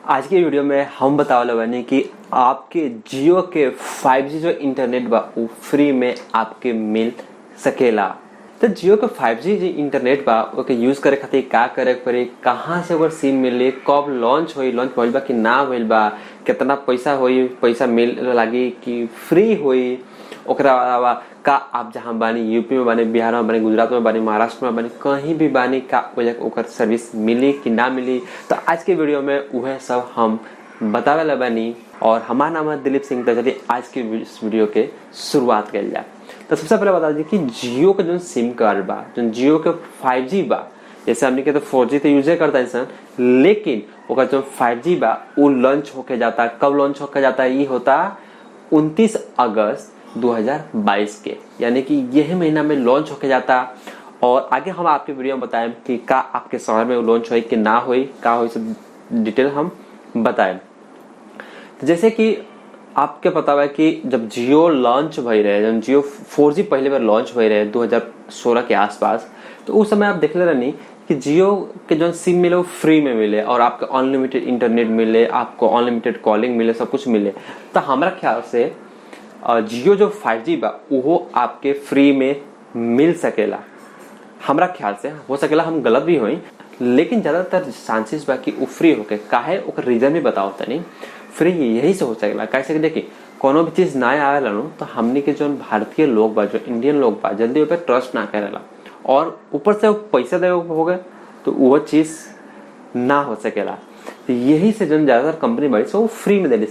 आज की वीडियो में हम बतावले बानी कि आपके जियो के 5G जो इंटरनेट बा वो फ्री में आपके मिल सकेला। तो जियो के 5G जो इंटरनेट बा ओके यूज करे खातिर का करे के पड़ी, कहाँ से ओकर सिम मिली, कब लॉन्च होई, लॉन्च भइल बा कि ना भइल बा, कितना पैसा होई, पैसा मिल लागी कि फ्री होई, ओकरा अलावा का आप जहाँ बानी यूपी में बानी, बिहार में बानी, गुजरात में बानी, महाराष्ट्र में बानी, कहीं भी बानी का ओकर सर्विस मिली कि ना मिली। तो आज के वीडियो में वह सब हम बतावे बानी और हमारा नाम है दिलीप सिंह। तो चलिए आज के इस वीडियो के शुरुआत कर जाए। तो सबसे पहले बता दी कि जियो का जो सिम कार्ड बा, जो जियो के 5G बा, जैसे हमने कहते 4G तो यूज करता है इंसान, लेकिन ओकर जो 5G बा वो लॉन्च होके जाता है। कब लॉन्च होके जाता है? ये होता 29 अगस्त 2022 के, यानी कि यही महीना में लॉन्च होके जाता। और आगे हम आपके वीडियो में बताएं कि का आपके शहर में लॉन्च होई कि ना होई, का होई सब डिटेल हम बताएं। तो जैसे कि आपके पता है कि जब जियो लॉन्च भई रहे, जब जियो 4G पहले बार लॉन्च भई रहे 2016 के आसपास, तो उस समय आप देखले रहनी कि जियो के जो सिम मिले वो फ्री में मिले और आपको अनलिमिटेड इंटरनेट मिले, आपको अनलिमिटेड कॉलिंग मिले, सब कुछ मिले। तो हमारा ख्याल से जियो जो 5G बा वो आपके फ्री में मिल सकेला। हमरा ख्याल से हो सकेला हम गलत भी होई, लेकिन ज्यादातर चांसेस बा कि वो फ्री होके। काहे ओकर रीजन भी बताओ तनी। फ्री यही से हो सकेला कैसे कि देखिए कोनो भी चीज ना आवेला नो तो हमनी के जो भारतीय लोग बा, जो इंडियन लोग बा, जल्दी पे ट्रस्ट ना करेला और ऊपर से पैसा देवे हो गए तो वो चीज ना हो सकेला। तो यही से जो ज्यादातर कंपनी बड़ी से वो फ्री में दे दी।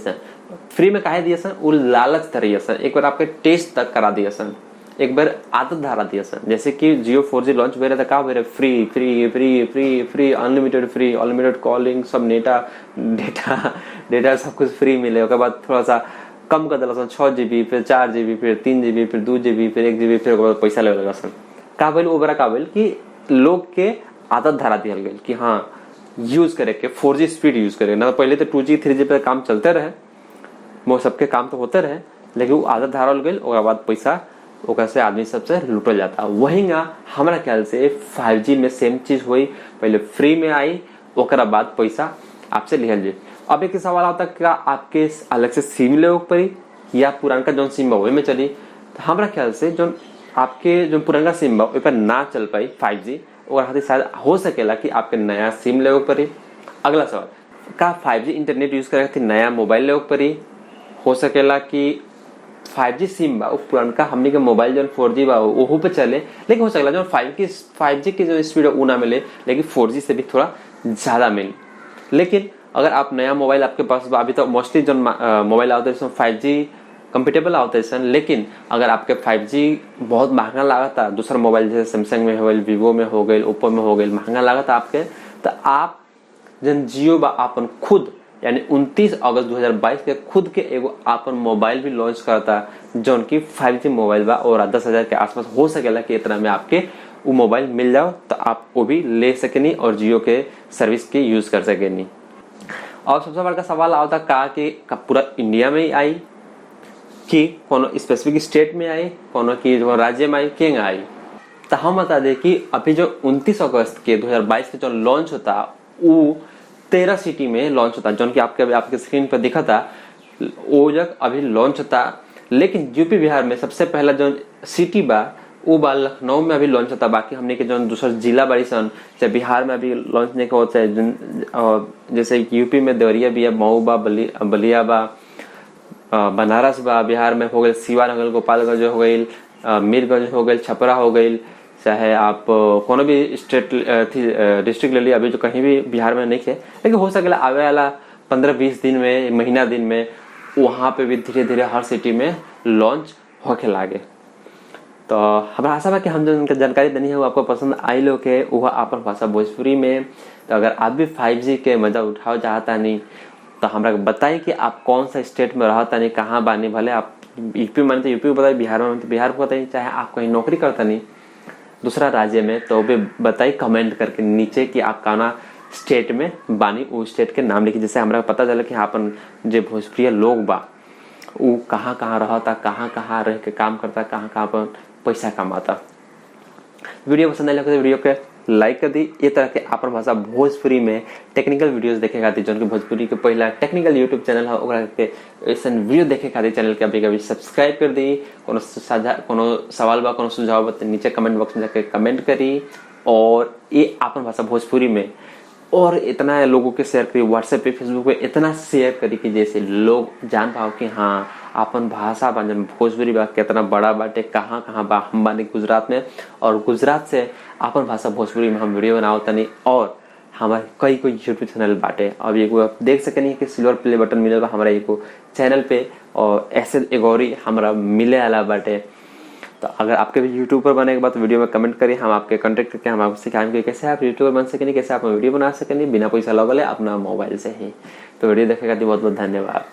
फ्री में काहे दिया सन? वो लालच धरिए सन, एक बार आपके टेस्ट तक करा दिया सन, एक बार आदत धारा दिया सन। जैसे कि जियो 4G लॉन्च हो रहा था, का हो रहा free free free free free unlimited calling, सब डेटा सब कुछ फ्री मिले। उसके बाद थोड़ा सा कम कर दिला सन, 6GB, फिर 4GB, फिर 3GB, फिर 2GB, फिर 1GB, फिर पैसा लेवे लगा सन। का बोल वो बड़ा का बोल कि लोग के आदत धारा दिया गई कि हाँ यूज करे के 4G स्पीड यूज करे ना। पहले तो 2G 3G पे काम चलते रहे, वो सबके काम तो होते रहे, लेकिन वो आदत धारल गई। और बाद पैसा ओकर से आदमी सबसे लूटल जाता। वही ना हमारा ख्याल से 5G में सेम चीज हुई, पहले फ्री में आई, ओकरा बाद पैसा आपसे लिहल जाए। अब एक सवाल आता है क्या आपके अलग से सिम ले पड़ी या पुराना जो सिम बा वही में चली? तो हमारा ख्याल से जो आपके जो पुराना सिम बा वही पर ना चल पाई 5G, और खातिर शायद हो सकेला कि आपके नया सिम ले पड़ी। अगला सवाल, का 5G इंटरनेट यूज करे खातिर नया मोबाइल ले पड़ी? हो सकेला कि 5G सिम बा पुरानका हमनी के मोबाइल जो 4G बा वो पे चले, लेकिन हो सकेला जो 5G की जो स्पीड है वो ना मिले, लेकिन 4G से भी थोड़ा ज्यादा मिले। लेकिन अगर आप नया मोबाइल आपके पास बा, अभी तो मोस्टली जो मोबाइल आते हैं 5G कंपेटेबल आते हैं, लेकिन अगर आपके 5G बहुत महंगा लागता, दूसरा मोबाइल जैसे सैमसंग में हो गई, वीवो में हो गई, ओप्पो में हो गई, महंगा लागता आपके, तो आप जन जियो बा अपन खुद यानी 29 अगस्त 2022 के खुद के एगो आपन मोबाइल भी लॉन्च करता, जो की 5G मोबाइल बा और 10,000 के आसपास हो सकेला कि इतना में आपके वो मोबाइल मिल जाओ, तो आप वो भी ले सकेनी और जियो के सर्विस के यूज कर सकेनी। और सबसे बड़ा सवाल आता का कि पूरा इंडिया में ही आई कि कोनो स्पेसिफिक स्टेट में आई, कोनो की राज्य में आई, क्या आई? तो हम बता दें कि अभी जो 29 अगस्त के 2022 के जो लॉन्च होता वो 13 सिटी में लॉन्च होता, जो कि आपके स्क्रीन पर दिखा था वो जग अभी लॉन्च होता। लेकिन यूपी बिहार में सबसे पहला जो सिटी बा वो बा लखनऊ में अभी लॉन्च होता। बाकी हमने के जो दूसरा जिला बड़ी सन चाहे बिहार में अभी लॉन्च नहीं होता है, जैसे यूपी में देवरिया भी है, मऊ बा, बलिया बा, बनारस बा, बिहार में हो गई सिवान हो गई, गोपालगंज हो गई, मीरगंज हो गई, छपरा हो गई, चाहे आप कोनो भी स्टेट डिस्ट्रिक्ट ले लिया, अभी जो कहीं भी बिहार में नहीं है, लेकिन हो सकेला आवे वाला 15-20 दिन में, महीना दिन में वहां पे भी धीरे धीरे हर सिटी में लॉन्च होके लागे। तो हमारा आशा है कि हम जो उनका जानकारी देनी है वो आपको पसंद आई लो के वह आपन भाषा भोजपुरी में। तो अगर आप भी 5G के मजा उठाओ चाहता नहीं तो हमरा बताइए कि आप कौन सा स्टेट में रहता नहीं, कहाँ बानी, भले आप यूपी में तो यूपी बताइए, बिहार में तो बिहार को बताइए, चाहे आप कहीं नौकरी करता नहीं दूसरा राज्य में तो भी बताइए कमेंट करके नीचे कि आप काना स्टेट में बानी, वो स्टेट के नाम लिखिए, जैसे हमरा पता चले कि अपन जो भोजपुरी लोग बा वो कहाँ कहाँ रहता, कहाँ कहाँ रह के काम करता, कहाँ कहाँ अपन पैसा कमाता। वीडियो पसंद आया तो वीडियो के लाइक कर दी। ये तरह के अपन भाषा भोजपुरी में टेक्निकल वीडियोस देखे खातिर जौन कि भोजपुरी के पहला टेक्निकल यूट्यूब चैनल है ओकरा के ऐसन वीडियो देखे खातिर चैनल के अभी कभी सब्सक्राइब कर दी। कोनो सवाल बा कोनो सुझाव बा नीचे कमेंट बॉक्स में जाके कमेंट करी। और ये अपन भाषा भोजपुरी में और इतना लोगों के शेयर करी, व्हाट्सएप पे फेसबुक पे इतना शेयर करी कि जैसे लोग जान पाओ कि हाँ अपन भाषा बा जन भोजपुरी बा कितना बड़ा बाटे, कहाँ कहाँ बा। हम बानी गुजरात में और गुजरात से अपन भाषा भोजपुरी में हम वीडियो बनाओ तनी और हमारे कई यूट्यूब चैनल बाटे। अब एगो आप देख सकेनी कि सिल्वर प्ले बटन मिले बा हमारा एगो चैनल पे और ऐसे एगोरी हमारा मिले वाला बाटे। तो अगर आपके भी यूट्यूबर बने के बाद तो वीडियो में कमेंट करिए, हम आपके कॉन्टेक्ट करके हम आपको सिखाएंगे कैसे आप यूट्यूबर बन सकेंगे, कैसे आप वीडियो बना सकेंगे बिना पैसा लगले अपना मोबाइल से ही। तो वीडियो देखेगा बहुत बहुत धन्यवाद।